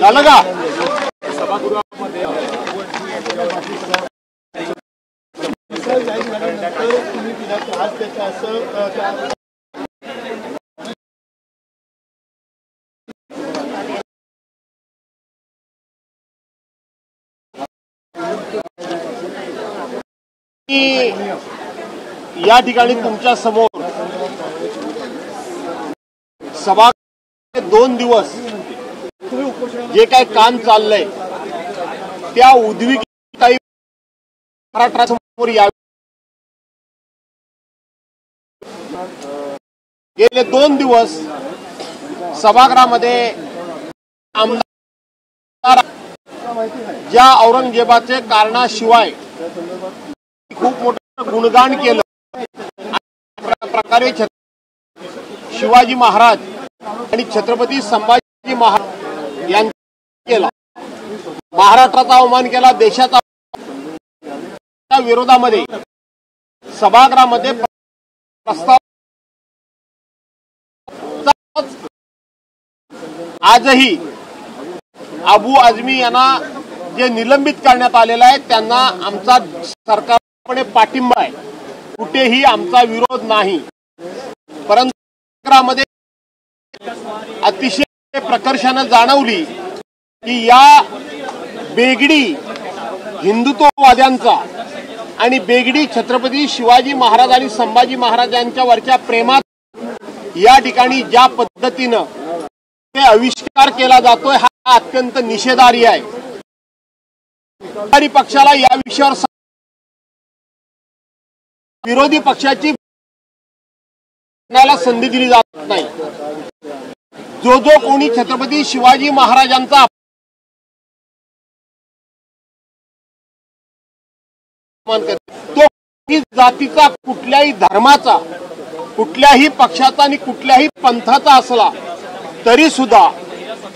झालं का? सभागृहामध्ये या ठिकाणी तुमच्या समोर सभा 2 दिवस जे काही काम चाललंय त्या उद्विग्न काही महाराष्ट्रासमोर यावे। गेले 2 दिवस सभागृहामध्ये आमदार ज्या औरंगजेबाचे कारणाशिवाय खूप मोठं गुणगान केलं, प्रकारे शिवाजी महाराज आणि छत्रपती संभाजी महाराज यांचा केला, महाराष्ट्राचा अवमान केला, देशाचा विरोधामध्ये सभागृहामध्ये प्रस्ताव आजही अबू आझमी यांना जे निलंबित करण्यात आलेलं आहे त्यांना आमचा सरकारकडे पाठिंबा आहे, कुठेही आमचा विरोध नाही। परंतु सभागृहामध्ये अतिशय प्रकर्षाने जाणवली की या बेगडी हिंदुत्ववाद्यांचा आणि बेगडी छत्रपती शिवाजी महाराज आणि संभाजी महाराजांच्या वरच्या प्रेमात या ठिकाणी ज्या पद्धतीनं ते आविष्कार केला जातोय हा अत्यंत निषेधार्ह आहे। विरोधी पक्षाला या विषयावर विरोधी पक्षाची संधी दिली जात नाही। जो कोणी छत्रपती शिवाजी महाराजांचा अपमान करतो तो जातीचा, कुठल्याही धर्माचा, कुठल्याही पक्षाचा आणि कुठल्याही पंथाचा असला तरी सुद्धा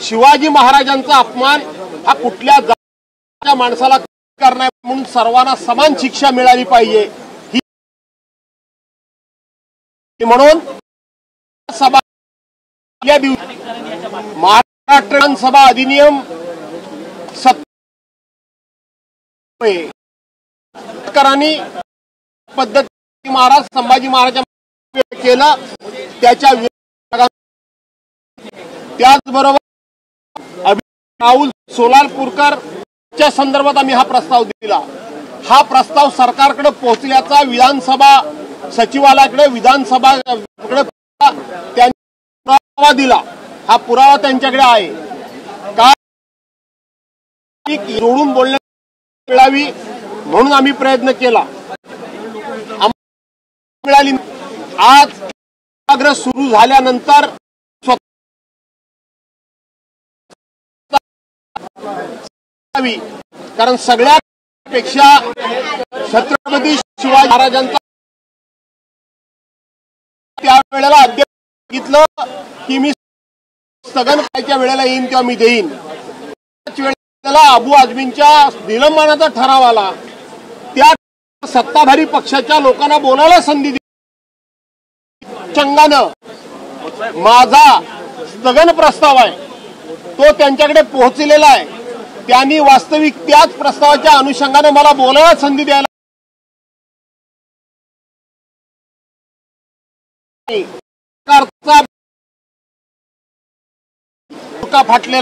शिवाजी महाराजांचा अपमान हा कुठल्या जातीच्या माणसाला करणार म्हणून सर्वांना समान शिक्षा मिळाली पाहिजे ही म्हणून सभा महाराष्ट्र विधानसभा अधिनियम पद्धती महाराज संभाजी महाराजांनी केलं त्याच्या त्याचबरोबर राहुल सोलापूरकर च्या संदर्भात आम्ही हा प्रस्ताव दिला। हा प्रस्ताव सरकारकडे पोहोचल्याचा विधानसभा सचिवालयाकडे विधानसभाकडे त्यांनी पुरावा दिला, हा पुरावा त्यांच्याकडे आहे का जोडून बोलण्यात मिळावी म्हणून आम्ही प्रयत्न केला, मिळाली। आज सभागृह सुरू झाल्यानंतर कारण सगळ्यापेक्षा छत्रपती शिवाजी महाराजांचा त्यावेळेला अध्यक्ष सांगितलं की मी स्थगन करायच्या वेळेला येईन तेव्हा मी देईन, त्याच वेळेला अबू आझमींच्या निलंबनाचा ठराव आला, त्या सत्ताधारी पक्षाच्या लोकांना बोलायला संधी दिली। चंगानं माझा स्थगन प्रस्ताव आहे तो त्यांच्याकडे पोहोचलेला आहे, त्यांनी वास्तविक त्याच प्रस्तावाच्या अनुषंगाने मला बोलायला संधी द्यायला बुरका फाटलेला,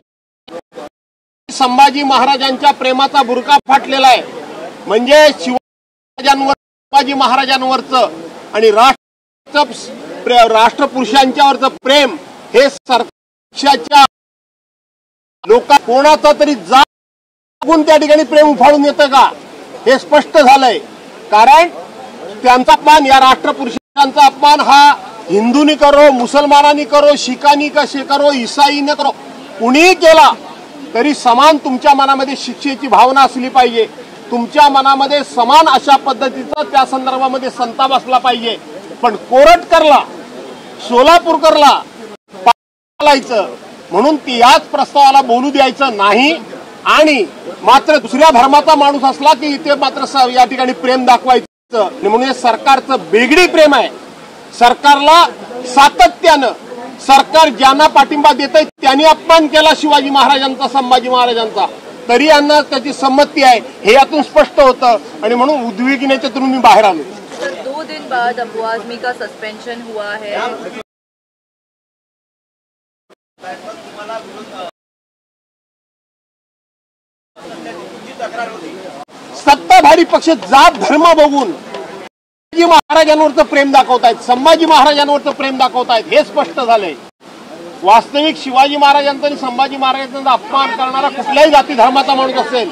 संभाजी महाराजांच्या प्रेमाचा बुरका फाटलेला आहे। म्हणजे शिवाजी महाराजांवरचं आणि राष्ट्रपुरुषांच्यावरचं प्रेम हे सरकारच्या लोक कोणाचा तरी जागून त्या ठिकाणी प्रेम उफाळून येतं का हे स्पष्ट झालंय। कारण त्यांचा अपमान, या राष्ट्रपुरुषांचा अपमान हा हिंदूंनी करो, मुसलमानांनी करो, शिखांनी कसे करो, ईसाईने करो, कुणीही केला तरी समान तुमच्या मनामध्ये शिक्षेची भावना असली पाहिजे, तुमच्या मनामध्ये समान अशा पद्धतीचा त्या संदर्भामध्ये संताप असला पाहिजे। पण कोरटकरला, सोलापूरकरला पालायचं म्हणून ती याच प्रस्तावाला बोलू द्यायचं नाही आणि मात्र दुसऱ्या धर्माचा माणूस असला की इथे मात्र या ठिकाणी प्रेम दाखवायचं, म्हणून हे सरकारचं बेगडी प्रेम आहे। सरकारला सातत्यानं सरकार ज्यांना पाठिंबा देत आहे त्यांनी अपमान केला शिवाजी महाराजांचा, संभाजी महाराजांचा, तरी यांना त्याची संमती आहे हे यातून स्पष्ट होतं आणि म्हणून उद्विग्नतेतून मी बाहेर आलो। सर 2 दिन बाद अबू आजमी का सस्पेंशन हुआ है। सत्ताधारी पक्ष जात धर्म बघून शिवाजी महाराजांवरचं प्रेम दाखवतायत, संभाजी महाराजांवरचं प्रेम दाखवतायत हे स्पष्ट झालंय। वास्तविक शिवाजी महाराजांचा आणि संभाजी महाराजांचा अपमान करणारा कुठल्याही जाती धर्माचा माणूस असेल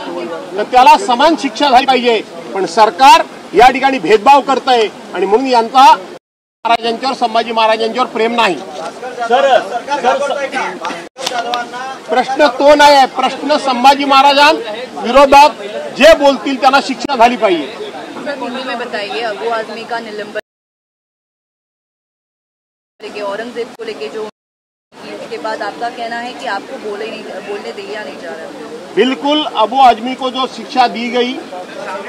तर त्याला समान शिक्षा झाली पाहिजे, पण सरकार या ठिकाणी भेदभाव करतंय आणि म्हणून यांचा महाराजांच्यावर, संभाजी महाराजांच्यावर प्रेम नाही। प्रश्न तो नाही आहे, प्रश्न संभाजी महाराजांविरोधात जे बोलतील त्यांना शिक्षा झाली पाहिजे। सर हिंदी में बताइए, अबू आजमी का निलंबन लेके, औरंगजेब को लेके जो उसके बाद आपका कहना है कि आपको बोलने दिया नहीं जा रहा। बिल्कुल, अबू आजमी को जो शिक्षा दी गई,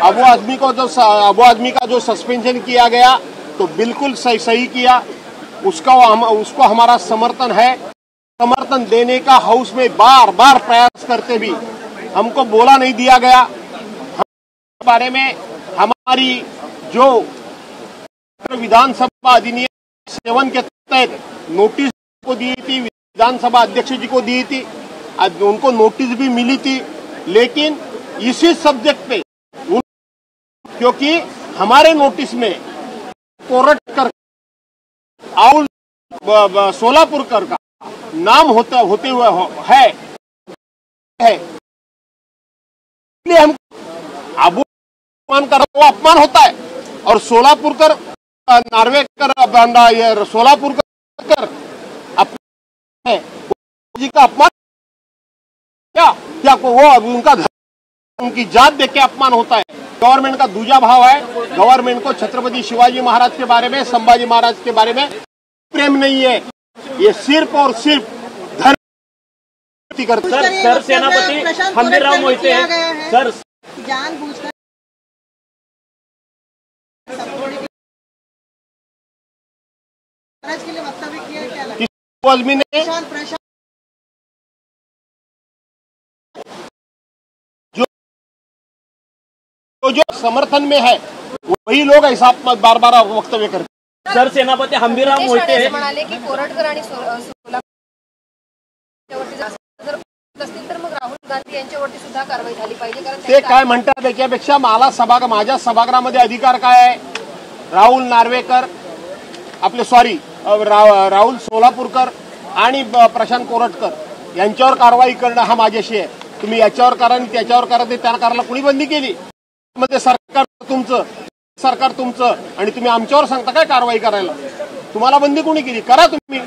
अबू आजमी का जो सस्पेंशन किया गया तो बिल्कुल सही किया, उसको हमारा समर्थन है। समर्थन देने का हाउस में बार बार प्रयास करते भी हमको बोला नहीं दिया गया। बारे में हमारी जो विधानसभा अधिनियम 7 के तहत नोटिस को दी थी, विधानसभा अध्यक्ष जी को दी थी, उनको नोटिस भी मिली थी, लेकिन इसी सब्जेक्ट पे क्योंकि हमारे नोटिस में कोरटकर और सोलापुरकर का नाम होते हुए है, इसलिए हम अबू वो अपमान होता है और सोलापुरकर, नार्वेकर, सोलापुरकर है जी का अपमान क्या वो उनका उनकी जात देख के अपमान होता है। गवर्नमेंट का दूजा भाव है, गवर्नमेंट को छत्रपति शिवाजी महाराज के बारे में, संभाजी महाराज के बारे में प्रेम नहीं है, ये सिर्फ और सिर्फ धर्म करते। सर सेनापति हंबीरराव मोहिते सर जानबूझकर के लिए वक्तव्य किया, क्या लगा? आजमी ने जो समर्थन में है वही लोग ऐसा बार बार वक्तव्य करते। सर सेनापती हंबीरराव मोहिते म्हणाले की कोरटकर आणि असतील तर मग राहुल गांधी यांच्यावरती सुद्धा कारवाई झाली पाहिजे, कारण ते काय म्हणतात त्याच्यापेक्षा माझ्या सभागृहामध्ये अधिकार काय आहे, राहुल नार्वेकर आपले राहुल सोलापूरकर आणि प्रशांत कोरटकर यांच्यावर कारवाई करणं हा माझ्याशी आहे। तुम्ही याच्यावर करा आणि त्याच्यावर करा, ते त्या करायला कुणी बंदी केली? मध्ये सरकार तुमचं आणि तुम्ही आमच्यावर सांगता काय कारवाई करायला? तुम्हाला बंदी कोणी केली? करा तुम्ही।